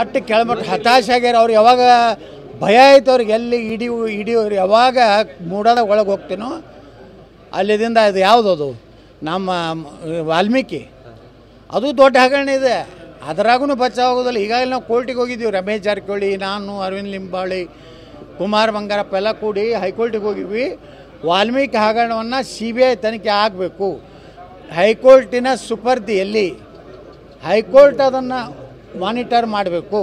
ಅಟ್ಟು ಕೆಳಮಟ್ಟ ಹತಾಶೆ ಆಗ್ಯಾರ ಅವ್ರು. ಯಾವಾಗ ಭಯ ಆಯ್ತು ಅವ್ರಿಗೆ, ಎಲ್ಲಿ ಹಿಡಿಯೋರು ಯಾವಾಗ ಮೂಡೋದಾಗ ಒಳಗೆ ಹೋಗ್ತೀನೋ ಅಲ್ಲಿದಿಂದ ಅದು ಯಾವುದದು ನಮ್ಮ ವಾಲ್ಮೀಕಿ, ಅದು ದೊಡ್ಡ ಹಗರಣ ಇದೆ, ಅದರಾಗೂ ಬಚಾವಾಗೋದಿಲ್ಲ. ಈಗಾಗಲೇ ನಾವು ಕೋರ್ಟಿಗೆ ಹೋಗಿದ್ದೀವಿ, ರಮೇಶ್ ಜಾರಕಿಹೊಳಿ, ನಾನು, ಅರವಿಂದ್ ಲಿಂಬಾವಳಿ, ಕುಮಾರ್ ಬಂಗಾರಪ್ಪ ಎಲ್ಲ ಕೂಡಿ ಹೈಕೋರ್ಟಿಗೆ ಹೋಗಿದ್ವಿ. ವಾಲ್ಮೀಕಿ ಹಗರಣವನ್ನು CBI ತನಿಖೆ ಆಗಬೇಕು, ಹೈಕೋರ್ಟಿನ ಸುಪರ್ದಿಯಲ್ಲಿ ಹೈಕೋರ್ಟ್ ಅದನ್ನು ಮಾನಿಟರ್ ಮಾಡಬೇಕು,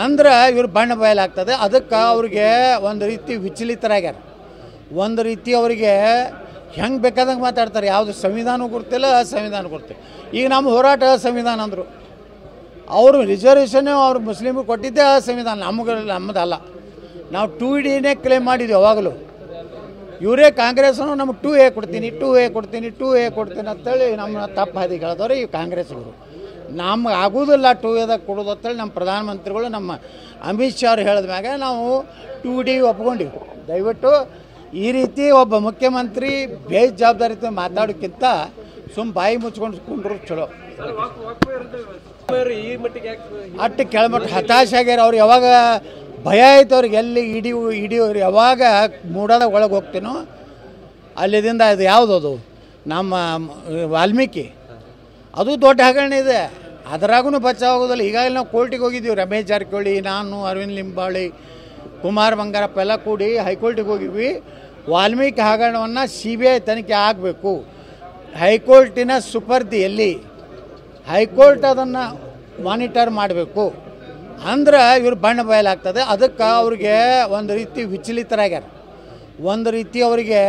ಅಂದ್ರೆ ಇವ್ರು ಬಣ್ಣ ಬಯಲಾಗ್ತದೆ. ಅದಕ್ಕೆ ಅವ್ರಿಗೆ ಒಂದು ರೀತಿ ವಿಚಲಿತರಾಗ್ಯಾರ, ಒಂದು ರೀತಿ ಅವರಿಗೆ ಹೆಂಗೆ ಬೇಕಾದಂಗೆ ಮಾತಾಡ್ತಾರೆ. ಯಾವುದು ಸಂವಿಧಾನ ಗುರ್ತಿಲ್ಲ, ಅಸಂವಿಧಾನ ಗುರ್ತಿಲ್ಲ. ಈಗ ನಮ್ಮ ಹೋರಾಟ ಸಂವಿಧಾನ ಅಂದರು, ಅವರು ರಿಸರ್ವೇಷನ್ ಅವ್ರು ಮುಸ್ಲಿಮ್ಗೆ ಕೊಟ್ಟಿದ್ದೇ ಅಸಂವಿಧಾನ, ನಮ್ಮದಲ್ಲ. ನಾವು 2Dನೇ ಕ್ಲೇಮ್ ಮಾಡಿದ್ವಿ ಯಾವಾಗಲೂ. ಇವರೇ ಕಾಂಗ್ರೆಸ್ನು ನಮಗೆ 2A ಕೊಡ್ತೀನಿ ಅಂತೇಳಿ ನಮ್ಮ ತಪ್ಪು ಹಾದಿ ಹೇಳಿದವ್ರು ಈ ಕಾಂಗ್ರೆಸ್ಗಳು. ನಮ್ಗೆ ಆಗೋದಿಲ್ಲ 2Aದಾಗ ಕೊಡೋದು ಅಂತೇಳಿ ನಮ್ಮ ಪ್ರಧಾನಮಂತ್ರಿಗಳು, ನಮ್ಮ ಅಮಿತ್ ಶಾ ಅವ್ರು ಹೇಳಿದ ಮ್ಯಾಗ ನಾವು 2D ಒಪ್ಕೊಂಡಿವಿ. ದಯವಿಟ್ಟು ಈ ರೀತಿ ಒಬ್ಬ ಮುಖ್ಯಮಂತ್ರಿ ಬೇಜವಾಬ್ದಾರಿತ ಮಾತಾಡೋಕ್ಕಿಂತ ಬಾಯಿ ಮುಚ್ಕೊಂಡು ಕುಂಡ್ರು ಚಲೋ. ಅಟ್ಟು ಕೆಳಮಟ್ಟ ಹತಾಶೆ ಆಗ್ಯಾರ ಅವ್ರು. ಯಾವಾಗ ಭಯ ಆಯ್ತು ಅವ್ರಿಗೆ, ಎಲ್ಲಿ ಹಿಡಿಯೋರು ಯಾವಾಗ ಮೂಡೋದಾಗ ಒಳಗೆ ಹೋಗ್ತೀನೋ ಅಲ್ಲಿದಿಂದ ಅದು ಯಾವುದದು ನಮ್ಮ ವಾಲ್ಮೀಕಿ, ಅದು ದೊಡ್ಡ ಹಗರಣ ಇದೆ, ಅದರಾಗೂ ಬಚಾವಾಗೋದಿಲ್ಲ. ಈಗಾಗಲೇ ನಾವು ಕೋರ್ಟಿಗೆ ಹೋಗಿದ್ದೀವಿ, ರಮೇಶ್ ಜಾರಕಿಹೊಳಿ, ನಾನು, ಅರವಿಂದ್ ಲಿಂಬಾವಳಿ, ಕುಮಾರ್ ಬಂಗಾರಪ್ಪ ಎಲ್ಲ ಕೂಡಿ ಹೈಕೋರ್ಟಿಗೆ ಹೋಗಿದ್ವಿ. ವಾಲ್ಮೀಕಿ ಹಗರಣವನ್ನು CBI ತನಿಖೆ ಆಗಬೇಕು, ಹೈಕೋರ್ಟಿನ ಸುಪರ್ದಿಯಲ್ಲಿ ಹೈಕೋರ್ಟ್ ಅದನ್ನು ಮಾನಿಟರ್ ಮಾಡಬೇಕು, ಅಂದ್ರೆ ಇವ್ರು ಬಣ್ಣ ಬಯಲಾಗ್ತದೆ. ಅದಕ್ಕೆ ಅವ್ರಿಗೆ ಒಂದು ರೀತಿ ವಿಚಲಿತರಾಗ್ಯಾರ, ಒಂದು ರೀತಿ ಅವರಿಗೆ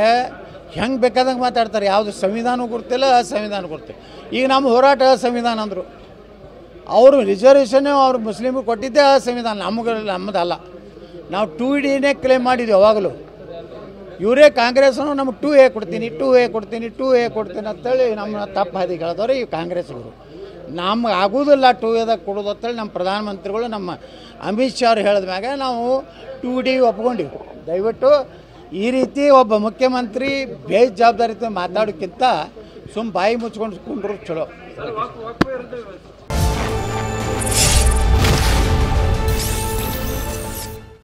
ಹೆಂಗೆ ಬೇಕಾದಂಗೆ ಮಾತಾಡ್ತಾರೆ. ಯಾವುದು ಸಂವಿಧಾನ ಗುರ್ತಿಲ್ಲ, ಅಸಂವಿಧಾನ ಗುರ್ತಿಲ್ಲ. ಈಗ ನಮ್ಮ ಹೋರಾಟ ಸಂವಿಧಾನ ಅಂದರು, ಅವರು ರಿಸರ್ವೇಷನ್ ಅವ್ರು ಮುಸ್ಲಿಮ್ಗೆ ಕೊಟ್ಟಿದ್ದೇ ಅಸಂವಿಧಾನ, ನಮ್ಮದಲ್ಲ. ನಾವು 2Dನೇ ಕ್ಲೇಮ್ ಮಾಡಿದ್ವಿ ಯಾವಾಗಲೂ. ಇವರೇ ಕಾಂಗ್ರೆಸ್ನು ನಮಗೆ 2A ಕೊಡ್ತೀನಿ ಅಂತೇಳಿ ನಮ್ಮ ತಪ್ಪು ಹಾದಿ ಹೇಳಿದವ್ರು ಈ ಕಾಂಗ್ರೆಸ್ಗಳು. ನಮ್ಗೆ ಆಗೋದಿಲ್ಲ 2Aದಾಗ ಕೊಡೋದು ಅಂತೇಳಿ ನಮ್ಮ ಪ್ರಧಾನಮಂತ್ರಿಗಳು, ನಮ್ಮ ಅಮಿತ್ ಶಾ ಅವ್ರು ಹೇಳಿದ ಮ್ಯಾಗ ನಾವು 2D ಒಪ್ಕೊಂಡಿವಿ. ದಯವಿಟ್ಟು ಈ ರೀತಿ ಒಬ್ಬ ಮುಖ್ಯಮಂತ್ರಿ ಬೇಜವಾಬ್ದಾರಿತ ಮಾತಾಡೋಕ್ಕಿಂತ ಬಾಯಿ ಮುಚ್ಕೊಂಡು ಕುಂಡ್ರು ಚಲೋ.